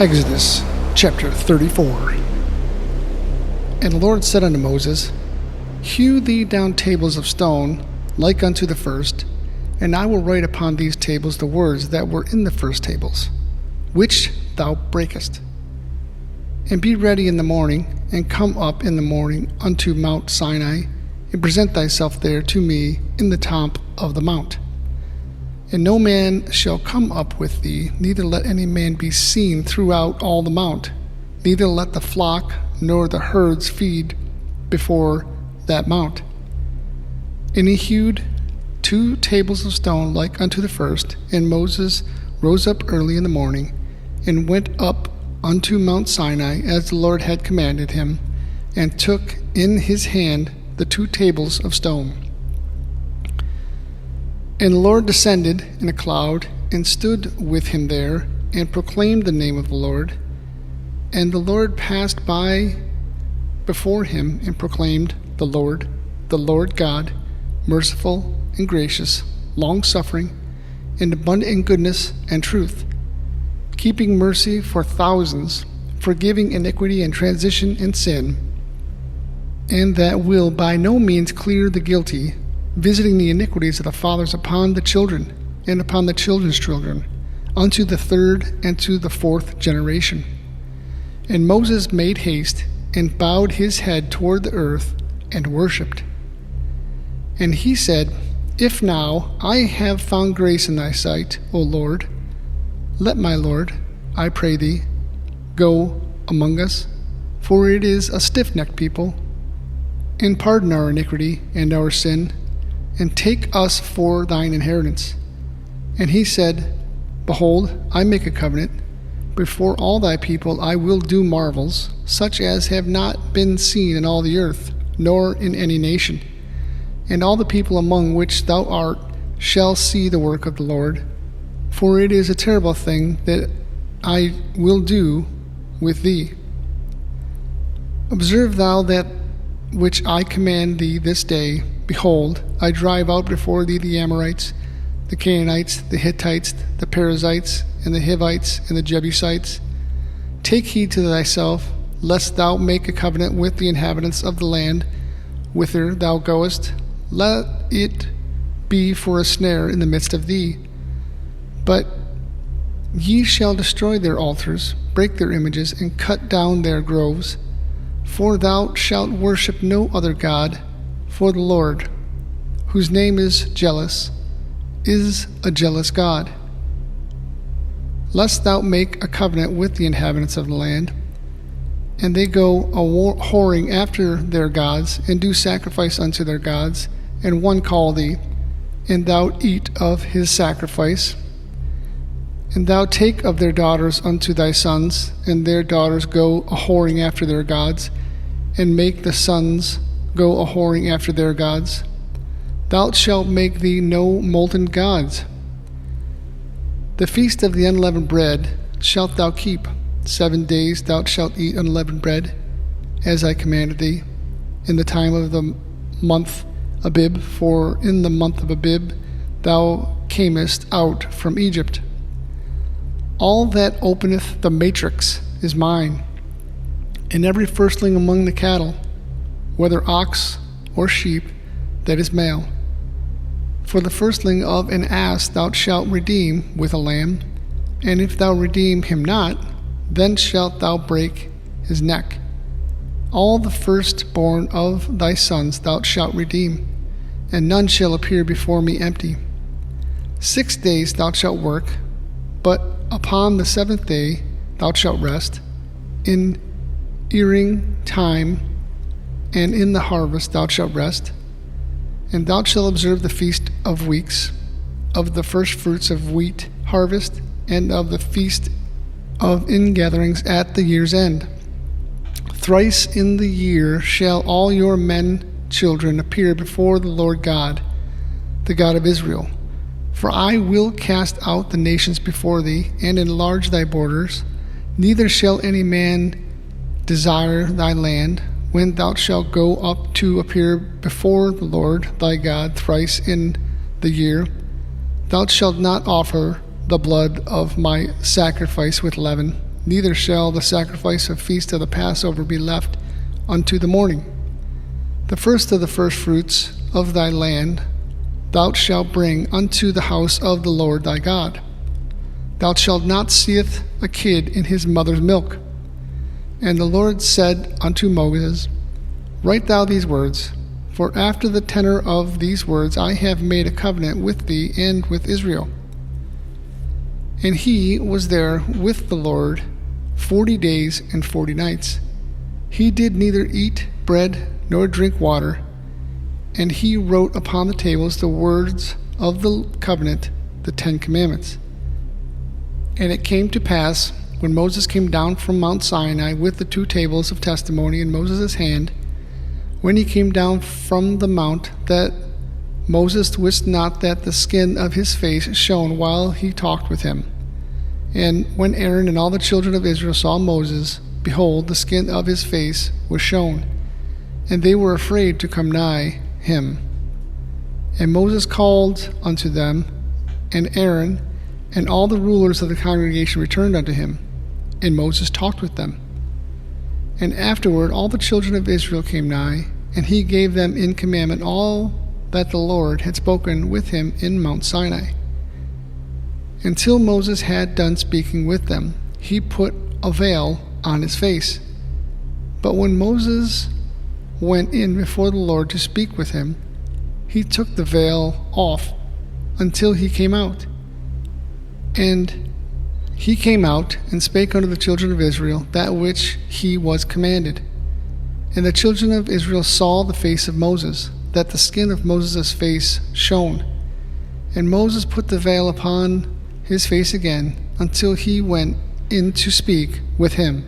Exodus chapter 34. And the Lord said unto Moses, Hew thee down tables of stone, like unto the first, and I will write upon these tables the words that were in the first tables, which thou breakest. And be ready in the morning, and come up in the morning unto Mount Sinai, and present thyself there to me in the top of the mount. And no man shall come up with thee, neither let any man be seen throughout all the mount, neither let the flock nor the herds feed before that mount. And he hewed 2 tables of stone like unto the first, and Moses rose up early in the morning, and went up unto Mount Sinai, as the Lord had commanded him, and took in his hand the 2 tables of stone. And the Lord descended in a cloud, and stood with him there, and proclaimed the name of the Lord. And the Lord passed by before him, and proclaimed, the Lord God, merciful and gracious, long-suffering, and abundant in goodness and truth, keeping mercy for thousands, forgiving iniquity and transition and sin, and that will by no means clear the guilty, visiting the iniquities of the fathers upon the children, and upon the children's children, unto the 3rd and to the 4th generation. And Moses made haste, and bowed his head toward the earth, and worshipped. And he said, If now I have found grace in thy sight, O Lord, let my Lord, I pray thee, go among us, for it is a stiff-necked people, and pardon our iniquity and our sin, and take us for thine inheritance. And he said, Behold, I make a covenant. Before all thy people I will do marvels, such as have not been seen in all the earth, nor in any nation. And all the people among which thou art shall see the work of the Lord. For it is a terrible thing that I will do with thee. Observe thou that which I command thee this day. Behold, I drive out before thee the Amorites, the Canaanites, the Hittites, the Perizzites, and the Hivites, and the Jebusites. Take heed to thyself, lest thou make a covenant with the inhabitants of the land whither thou goest. Let it be for a snare in the midst of thee. But ye shall destroy their altars, break their images, and cut down their groves. For thou shalt worship no other God, for the Lord, whose name is jealous, is a jealous God. Lest thou make a covenant with the inhabitants of the land, and they go a-whoring after their gods, and do sacrifice unto their gods, and one call thee, and thou eat of his sacrifice. And thou take of their daughters unto thy sons, and their daughters go a-whoring after their gods, and make the sons go a-whoring after their gods. Thou shalt make thee no molten gods. The feast of the unleavened bread shalt thou keep. 7 days thou shalt eat unleavened bread, as I commanded thee, in the time of the month Abib, for in the month of Abib thou camest out from Egypt. All that openeth the matrix is mine, and every firstling among the cattle, whether ox or sheep, that is male. For the firstling of an ass thou shalt redeem with a lamb, and if thou redeem him not, then shalt thou break his neck. All the firstborn of thy sons thou shalt redeem, and none shall appear before me empty. 6 days thou shalt work, but upon the 7th day thou shalt rest. In earing time and in the harvest thou shalt rest. And thou shalt observe the feast of weeks, of the first fruits of wheat harvest, and of the feast of ingatherings at the year's end. Thrice in the year shall all your men children appear before the Lord God, the God of Israel. For I will cast out the nations before thee, and enlarge thy borders. Neither shall any man desire thy land, when thou shalt go up to appear before the Lord thy God thrice in the year. Thou shalt not offer the blood of my sacrifice with leaven, neither shall the sacrifice of feast of the Passover be left unto the morning. The first of the firstfruits of thy land thou shalt bring unto the house of the Lord thy God. Thou shalt not seeth a kid in his mother's milk. And the Lord said unto Moses, Write thou these words, for after the tenor of these words I have made a covenant with thee and with Israel. And he was there with the Lord 40 days and 40 nights. He did neither eat bread nor drink water, and he wrote upon the tables the words of the covenant, the 10 Commandments. And it came to pass, when Moses came down from Mount Sinai with the 2 tables of testimony in Moses' hand, when he came down from the mount, that Moses wist not that the skin of his face shone while he talked with him. And when Aaron and all the children of Israel saw Moses, behold, the skin of his face was shone, and they were afraid to come nigh him. And Moses called unto them, and Aaron and all the rulers of the congregation returned unto him, and Moses talked with them. And afterward all the children of Israel came nigh, and he gave them in commandment all that the Lord had spoken with him in Mount Sinai. Until Moses had done speaking with them, he put a veil on his face. But when Moses went in before the Lord to speak with him, he took the veil off until he came out. And he came out and spake unto the children of Israel that which he was commanded. And the children of Israel saw the face of Moses, that the skin of Moses' face shone. And Moses put the veil upon his face again until he went in to speak with him.